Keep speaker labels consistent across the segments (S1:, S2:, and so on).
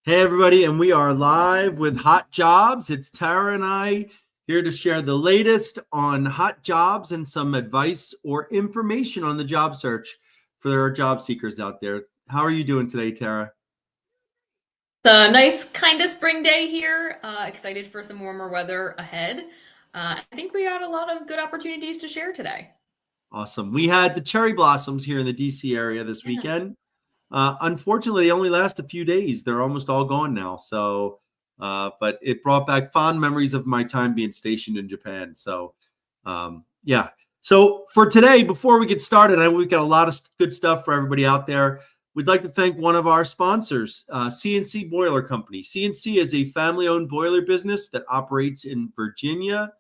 S1: Hey, everybody, and we are live with Hot Jobs. It's Tara and I here to share the latest on hot jobs and some advice or information on the job search for our job seekers out there. How are you doing today, Tara?
S2: It's a nice kind of spring day here. Excited for some warmer weather ahead. I think we got a lot of good opportunities to share today.
S1: Awesome. We had the cherry blossoms here in the DC area this
S2: Yeah.
S1: weekend. Unfortunately, they only last a few days. They're almost all gone now. But it brought back fond memories of my time being stationed in Japan. Yeah. So for today, before we get started, we've got a lot of good stuff for everybody out there. We'd like to thank one of our sponsors, CNC Boiler Company. CNC is a family-owned boiler business that operates in Virginia,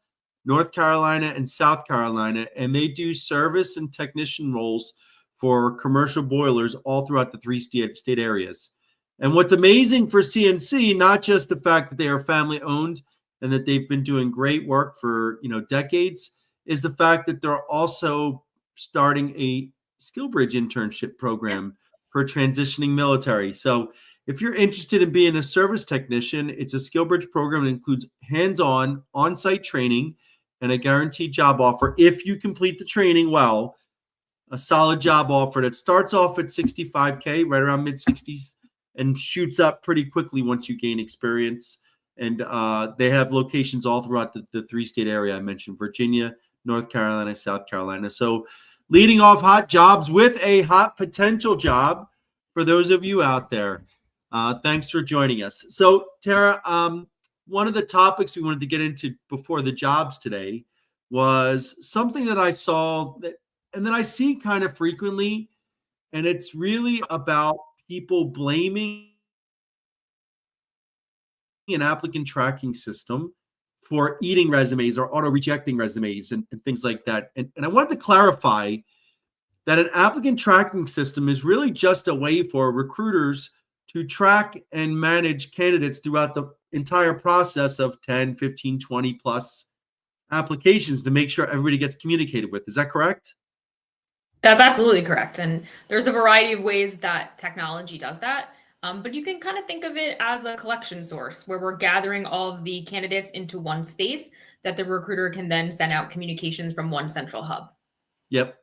S1: North Carolina, and South Carolina, and they do service and technician roles for commercial boilers all throughout the three state areas. And what's amazing for CNC, not just the fact that they are family owned and that they've been doing great work for decades, is the fact that they're also starting a SkillBridge internship program for transitioning military. So if you're interested in being a service technician, it's a SkillBridge program that includes hands-on, on-site training and a guaranteed job offer if you complete the training well. A solid job offer that starts off at 65K, right around mid 60s, and shoots up pretty quickly once you gain experience. And they have locations all throughout the three state area I mentioned: Virginia, North Carolina, South Carolina. So leading off hot jobs with a hot potential job for those of you out there. Thanks for joining us. So Tara, one of the topics we wanted to get into before the jobs today was something that I saw that and then I see kind of frequently, and it's really about people blaming an applicant tracking system for eating resumes or auto rejecting resumes and things like that. And I wanted to clarify that an applicant tracking system is really just a way for recruiters to track and manage candidates throughout the entire process of 10, 15, 20 plus applications to make sure everybody gets communicated with. Is that correct?
S2: That's absolutely correct. And there's a variety of ways that technology does that. But you can kind of think of it as a collection source where we're gathering all of the candidates into one space that the recruiter can then send out communications from one central hub.
S1: Yep.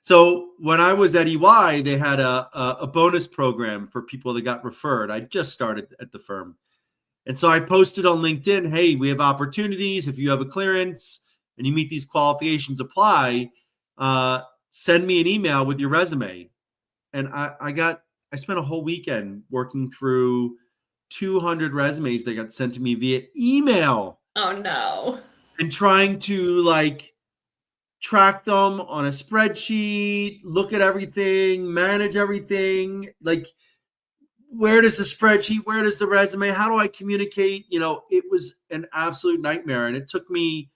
S1: So when I was at EY, they had a bonus program for people that got referred. I just started at the firm. And so I posted on LinkedIn, hey, we have opportunities. If you have a clearance and you meet these qualifications, apply. Send me an email with your resume. And I spent a whole weekend working through 200 resumes that got sent to me via email
S2: Oh, no.
S1: and trying to track them on a spreadsheet, look at everything, manage everything. Like, where does the spreadsheet, where does the resume, how do I communicate? It was an absolute nightmare. And it took me,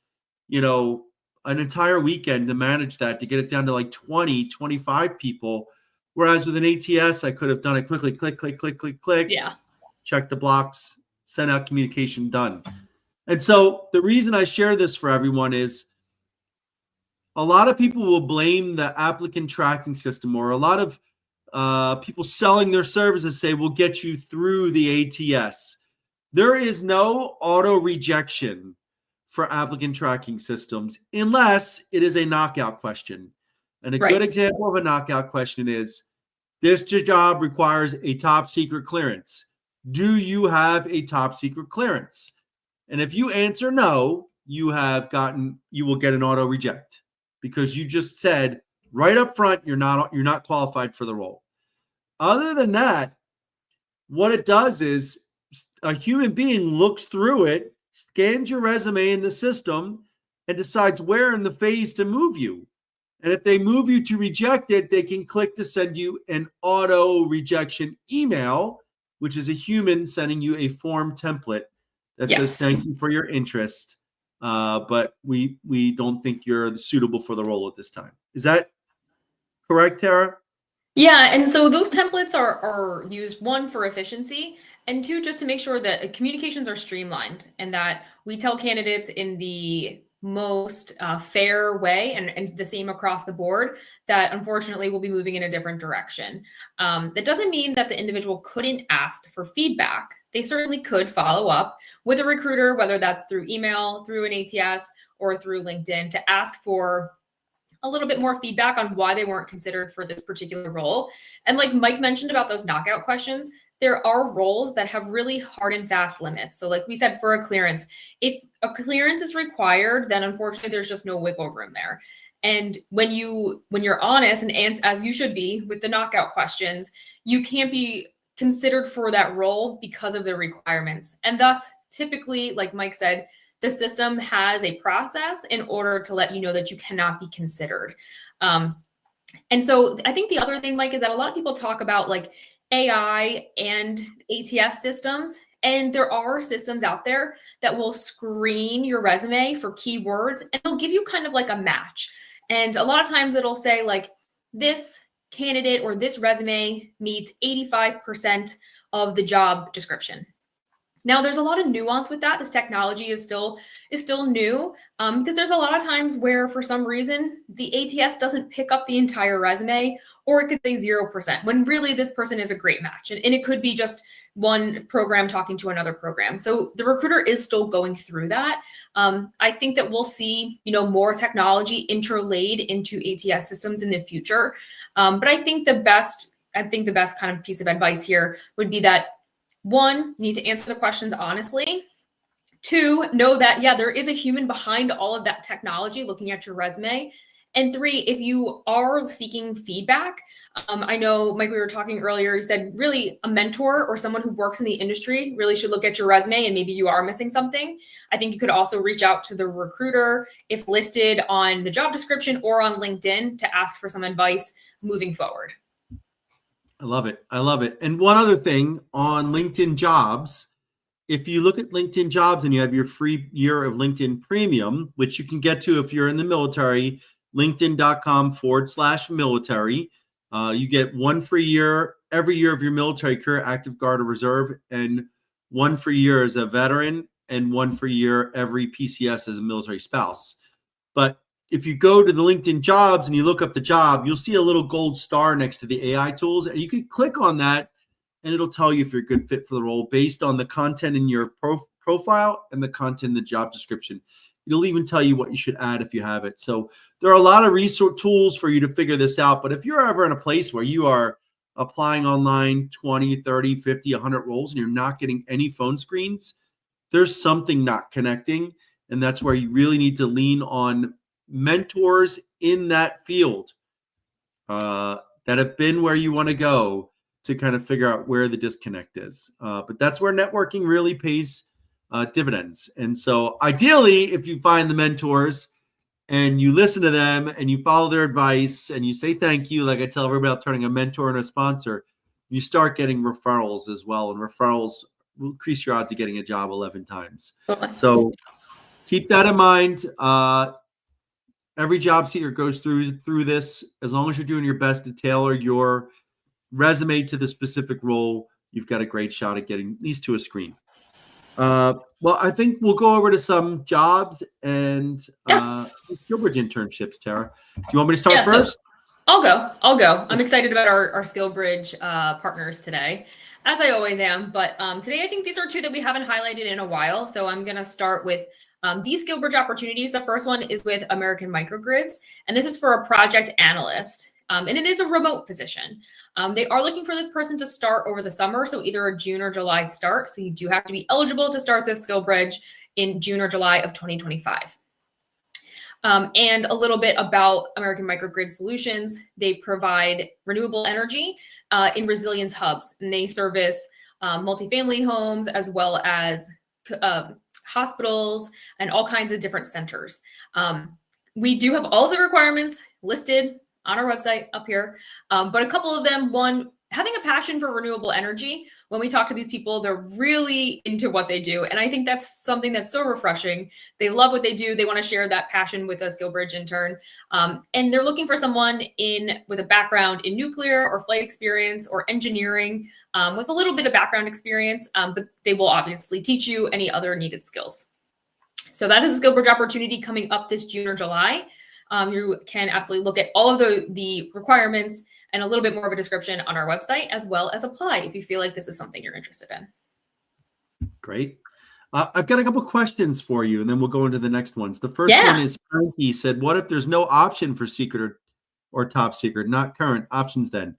S1: an entire weekend to manage that, to get it down to like 20, 25 people. Whereas with an ATS, I could have done it quickly, click, click, click, click, click,
S2: Yeah.
S1: check the blocks, send out communication, done. And so the reason I share this for everyone is a lot of people will blame the applicant tracking system, or a lot of people selling their services say we'll get you through the ATS. There is no auto rejection for applicant tracking systems unless it is a knockout question. And a good
S2: Right.
S1: example of a knockout question is, this job requires a top secret clearance. Do you have a top secret clearance? And if you answer no, you will get an auto reject, because you just said right up front you're not qualified for the role. Other than that, what it does is a human being looks through it, scans your resume in the system, and decides where in the phase to move you. And if they move you to reject it, they can click to send you an auto rejection email, which is a human sending you a form template that says,
S2: Yes.
S1: thank you for your interest, but we don't think you're suitable for the role at this time. Is that correct, Tara?
S2: Yeah, and so those templates are used, one, for efficiency, and two, just to make sure that communications are streamlined and that we tell candidates in the most fair way, and the same across the board, that unfortunately will be moving in a different direction. That doesn't mean that the individual couldn't ask for feedback. They certainly could follow up with a recruiter, whether that's through email, through an ATS, or through LinkedIn, to ask for a little bit more feedback on why they weren't considered for this particular role. And like Mike mentioned about those knockout questions, there are roles that have really hard and fast limits. So like we said, for a clearance, if a clearance is required, then unfortunately there's just no wiggle room there. And when you're honest, and as you should be with the knockout questions, you can't be considered for that role because of the requirements. And thus, typically, like Mike said, the system has a process in order to let you know that you cannot be considered. And so I think the other thing, Mike, is that a lot of people talk about like AI and ATS systems, and there are systems out there that will screen your resume for keywords, and they'll give you kind of like a match. And a lot of times it'll say like, this candidate or this resume meets 85% of the job description. Now, there's a lot of nuance with that. This technology is still new, because there's a lot of times where, for some reason, the ATS doesn't pick up the entire resume, or it could say 0%, when really this person is a great match. And it could be just one program talking to another program. So the recruiter is still going through that. I think that we'll see, more technology interlaid into ATS systems in the future. But I think the best kind of piece of advice here would be that, one, you need to answer the questions honestly. Two, know that, there is a human behind all of that technology looking at your resume. And three, if you are seeking feedback, I know, Mike, we were talking earlier, you said really a mentor or someone who works in the industry really should look at your resume, and maybe you are missing something. I think you could also reach out to the recruiter if listed on the job description or on LinkedIn to ask for some advice moving forward.
S1: I love it. I love it. And one other thing on LinkedIn Jobs, if you look at LinkedIn Jobs and you have your free year of LinkedIn Premium, which you can get to if you're in the military, linkedin.com/military. You get one free year every year of your military career, active guard or reserve, and one free year as a veteran, and one free year every PCS as a military spouse. But if you go to the LinkedIn Jobs and you look up the job, you'll see a little gold star next to the AI tools, and you can click on that and it'll tell you if you're a good fit for the role based on the content in your profile and the content in the job description. It'll even tell you what you should add if you have it. So there are a lot of resource tools for you to figure this out. But if you're ever in a place where you are applying online 20, 30, 50, 100 roles and you're not getting any phone screens, there's something not connecting. And that's where you really need to lean on mentors in that field that have been where you want to go to kind of figure out where the disconnect is. But that's where networking really pays dividends. And so ideally, if you find the mentors and you listen to them and you follow their advice and you say thank you, like I tell everybody about turning a mentor and a sponsor, you start getting referrals as well. And referrals will increase your odds of getting a job 11 times. So keep that in mind. Every job seeker goes through this. As long as you're doing your best to tailor your resume to the specific role, you've got a great shot at getting at least to a screen. Well, I think we'll go over to some jobs and SkillBridge internships, Tara. Do you want me to start first?
S2: So I'll go. I'm excited about our SkillBridge partners today, as I always am. But today, I think these are two that we haven't highlighted in a while. So I'm going to start with these SkillBridge opportunities. The first one is with American Microgrids, and this is for a project analyst. And it is a remote position. They are looking for this person to start over the summer, so either a June or July start. So you do have to be eligible to start this SkillBridge in June or July of 2025. And a little bit about American Microgrid Solutions. They provide renewable energy in resilience hubs, and they service multifamily homes as well as hospitals and all kinds of different centers. We do have all the requirements listed on our website up here. But a couple of them, one, having a passion for renewable energy. When we talk to these people, they're really into what they do. And I think that's something that's so refreshing. They love what they do. They want to share that passion with a SkillBridge intern. And they're looking for someone with a background in nuclear or flight experience or engineering with a little bit of background experience, but they will obviously teach you any other needed skills. So that is a SkillBridge opportunity coming up this June or July. You can absolutely look at all of the requirements and a little bit more of a description on our website, as well as apply if you feel like this is something you're interested in.
S1: Great. I've got a couple questions for you, and then we'll go into the next ones. The first one is Frankie said, what if there's no option for secret or top secret, not current options then?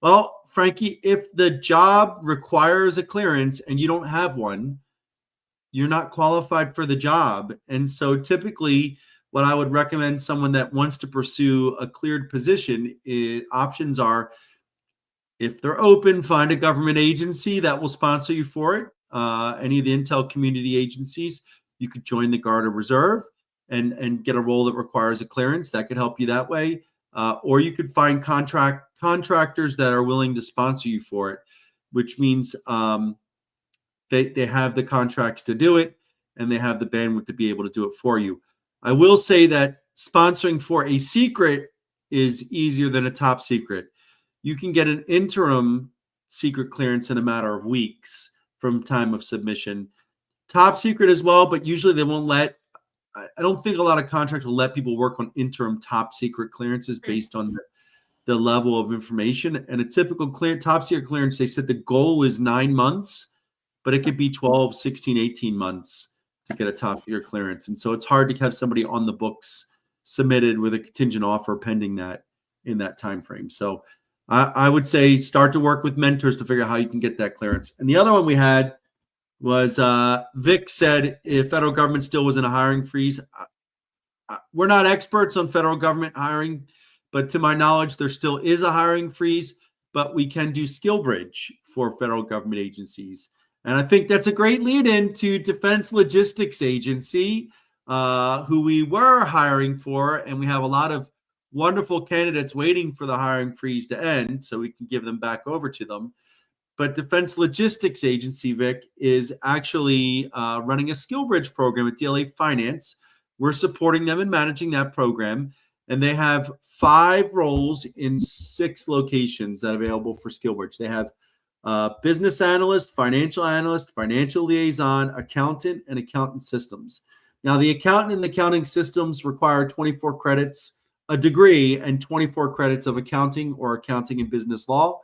S1: Well, Frankie, if the job requires a clearance and you don't have one, you're not qualified for the job. And so typically what I would recommend someone that wants to pursue a cleared position, options are, if they're open, find a government agency that will sponsor you for it. Any of the intel community agencies, you could join the Guard or Reserve and get a role that requires a clearance. That could help you that way. Or you could find contractors that are willing to sponsor you for it, which means they have the contracts to do it and they have the bandwidth to be able to do it for you. I will say that sponsoring for a secret is easier than a top secret. You can get an interim secret clearance in a matter of weeks from time of submission. Top secret as well, but usually they won't let, I don't think a lot of contracts will let people work on interim top secret clearances based on the level of information. And a typical top secret clearance, they said the goal is 9 months, but it could be 12, 16, 18 months to get a top secret clearance. And so it's hard to have somebody on the books submitted with a contingent offer pending that in that time frame. So I would say start to work with mentors to figure out how you can get that clearance. And the other one we had was Vic said if federal government still was in a hiring freeze. We're not experts on federal government hiring, but to my knowledge, there still is a hiring freeze, but we can do SkillBridge for federal government agencies. And I think that's a great lead in to Defense Logistics Agency, who we were hiring for, and we have a lot of wonderful candidates waiting for the hiring freeze to end so we can give them back over to them. But Defense Logistics Agency, Vic, is actually running a SkillBridge program at DLA Finance. We're supporting them and managing that program. And they have 5 roles in 6 locations that are available for SkillBridge. They have business analyst, financial liaison, accountant, and accountant systems. Now, the accountant and the accounting systems require 24 credits, a degree, and 24 credits of accounting or accounting and business law.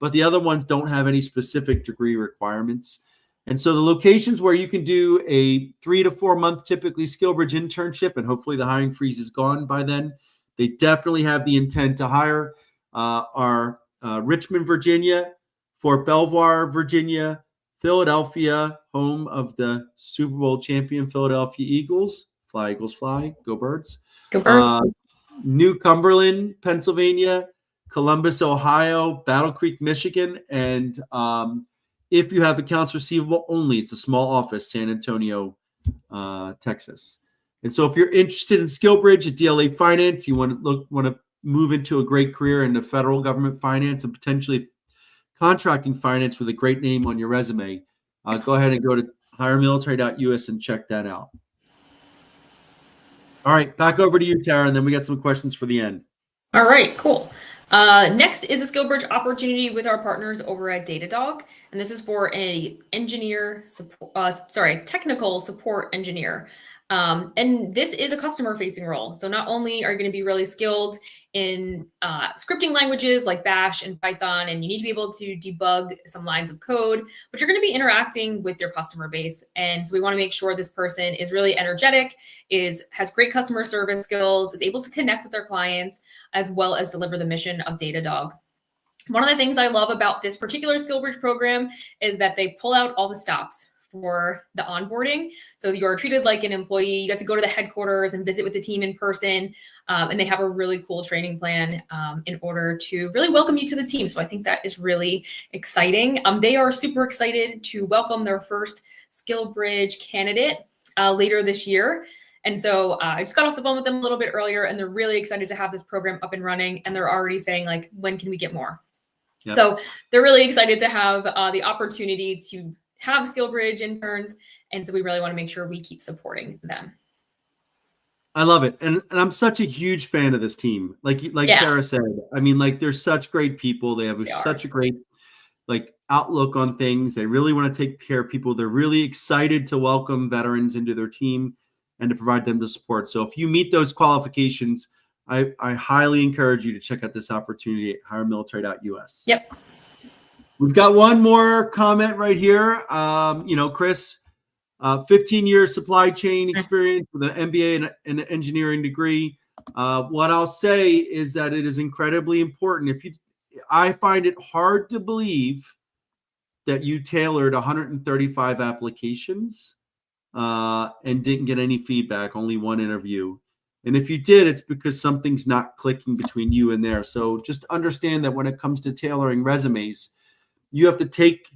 S1: But the other ones don't have any specific degree requirements. And so the locations where you can do a 3 to 4 month typically SkillBridge internship, and hopefully the hiring freeze is gone by then, they definitely have the intent to hire, are Richmond, Virginia, Fort Belvoir, Virginia, Philadelphia, home of the Super Bowl champion Philadelphia Eagles. Fly, Eagles, fly. Go Birds.
S2: Go Birds.
S1: New Cumberland, Pennsylvania, Columbus, Ohio, Battle Creek, Michigan, and if you have accounts receivable only, it's a small office, San Antonio, Texas. And so if you're interested in SkillBridge at DLA Finance, you want to move into a great career in the federal government finance and potentially contracting finance with a great name on your resume, go ahead and go to hiremilitary.us and check that out. All right, back over to you, Tara, and then we got some questions for the end.
S2: All right, cool. Next is a SkillBridge opportunity with our partners over at Datadog, and this is for a technical support engineer. And this is a customer-facing role. So not only are you going to be really skilled in scripting languages like Bash and Python, and you need to be able to debug some lines of code, but you're going to be interacting with your customer base. And so we want to make sure this person is really energetic, has great customer service skills, is able to connect with their clients, as well as deliver the mission of Datadog. One of the things I love about this particular SkillBridge program is that they pull out all the stops for the onboarding. So you're treated like an employee. You get to go to the headquarters and visit with the team in person. And they have a really cool training plan in order to really welcome you to the team. So I think that is really exciting. They are super excited to welcome their first SkillBridge candidate later this year. And so I just got off the phone with them a little bit earlier, and they're really excited to have this program up and running. And they're already saying, like, when can we get more? Yep. So they're really excited to have the opportunity to have SkillBridge interns. And so we really want to make sure we keep supporting them.
S1: I love it. And I'm such a huge fan of this team. Like Tara said, I mean, like, they're such great people. They have such a great outlook on things. They really want to take care of people. They're really excited to welcome veterans into their team. and to provide them the support. So if you meet those qualifications, I highly encourage you to check out this opportunity at hiremilitary.us.
S2: Yep.
S1: We've got one more comment right here. Chris, 15-year supply chain experience with an MBA and an engineering degree. What I'll say is that it is incredibly important. I find it hard to believe that you tailored 135 applications and didn't get any feedback, only one interview. And if you did, it's because something's not clicking between you and there. So just understand that when it comes to tailoring resumes, you have to take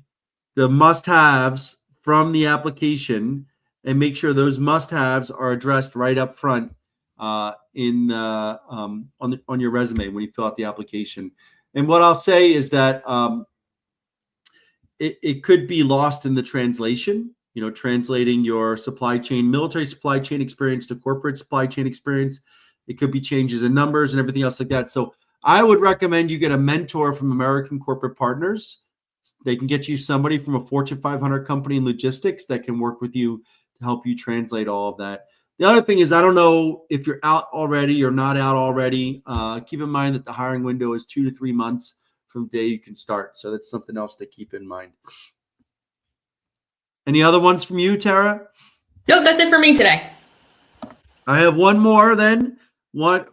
S1: the must-haves from the application and make sure those must-haves are addressed right up front on your resume when you fill out the application. And what I'll say is that it could be lost in the translation. Translating your military supply chain experience to corporate supply chain experience. It could be changes in numbers and everything else like that. So I would recommend you get a mentor from American Corporate Partners. They can get you somebody from a Fortune 500 company in logistics that can work with you to help you translate all of that. The other thing is, I don't know if you're out already or not out already. Keep in mind that the hiring window is 2 to 3 months from the day you can start. So that's something else to keep in mind. Any other ones from you, Tara?
S2: Nope, that's it for me today.
S1: I have one more then. One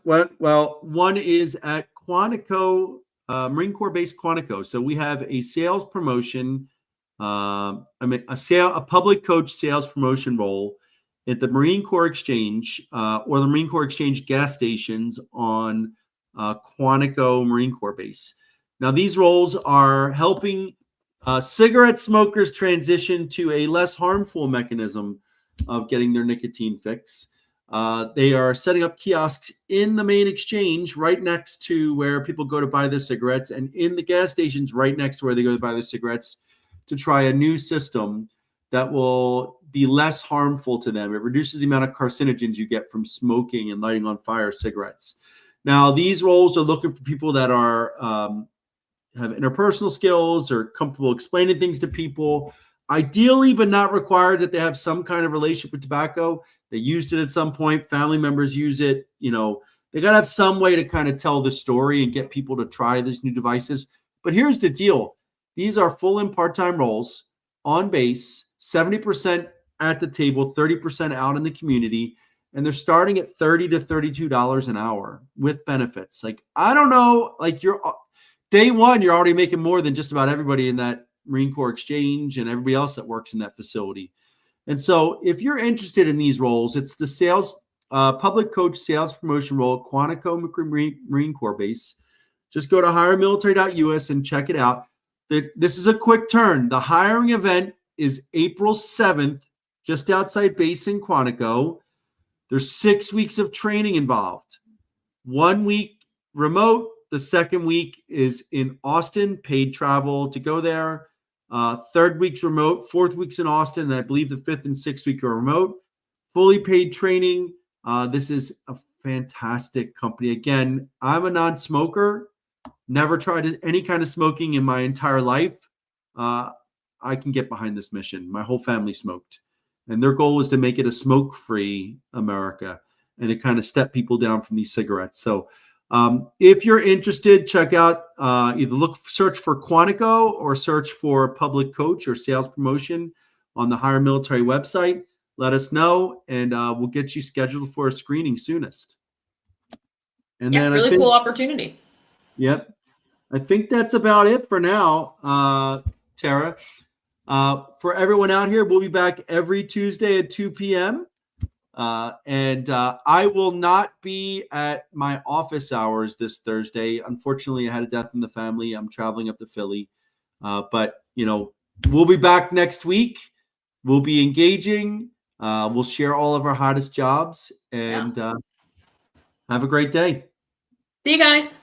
S1: is at Quantico, Marine Corps base Quantico. So we have a sales promotion, a public coach sales promotion role at the Marine Corps Exchange or the Marine Corps Exchange gas stations on Quantico Marine Corps base. Now, these roles are helping cigarette smokers transition to a less harmful mechanism of getting their nicotine fix. They are setting up kiosks in the main exchange right next to where people go to buy their cigarettes, and in the gas stations right next to where they go to buy their cigarettes, to try a new system that will be less harmful to them. It reduces the amount of carcinogens you get from smoking and lighting on fire cigarettes. Now, these roles are looking for people that are have interpersonal skills or comfortable explaining things to people, ideally, but not required that they have some kind of relationship with tobacco. They used it at some point. Family members use it. They got to have some way to kind of tell the story and get people to try these new devices. But here's the deal. These are full and part-time roles on base, 70% at the table, 30% out in the community. And they're starting at $30 to $32 an hour with benefits. I don't know, day one, you're already making more than just about everybody in that Marine Corps Exchange and everybody else that works in that facility. And so if you're interested in these roles, it's the sales, public coach sales promotion role at Quantico Marine Corps base. Just go to hiremilitary.us and check it out. This is a quick turn. The hiring event is April 7th, just outside base in Quantico. There's 6 weeks of training involved. 1 week remote. The second week is in Austin, paid travel to go there. Third week's remote, fourth week's in Austin, and I believe the fifth and sixth week are remote. Fully paid training. This is a fantastic company. Again, I'm a non-smoker, never tried any kind of smoking in my entire life. I can get behind this mission. My whole family smoked, and their goal was to make it a smoke-free America and to kind of step people down from these cigarettes. So if you're interested, check out search for Quantico or search for public coach or sales promotion on the Hire Military website. Let us know, and we'll get you scheduled for a screening soonest. And
S2: then really cool opportunity.
S1: Yep. I think that's about it for now, Tara. For everyone out here, we'll be back every Tuesday at 2 p.m. And I will not be at my office hours this Thursday. Unfortunately, I had a death in the family. I'm traveling up to Philly. But we'll be back next week. We'll be engaging. We'll share all of our hottest jobs, and have a great day.
S2: See you guys.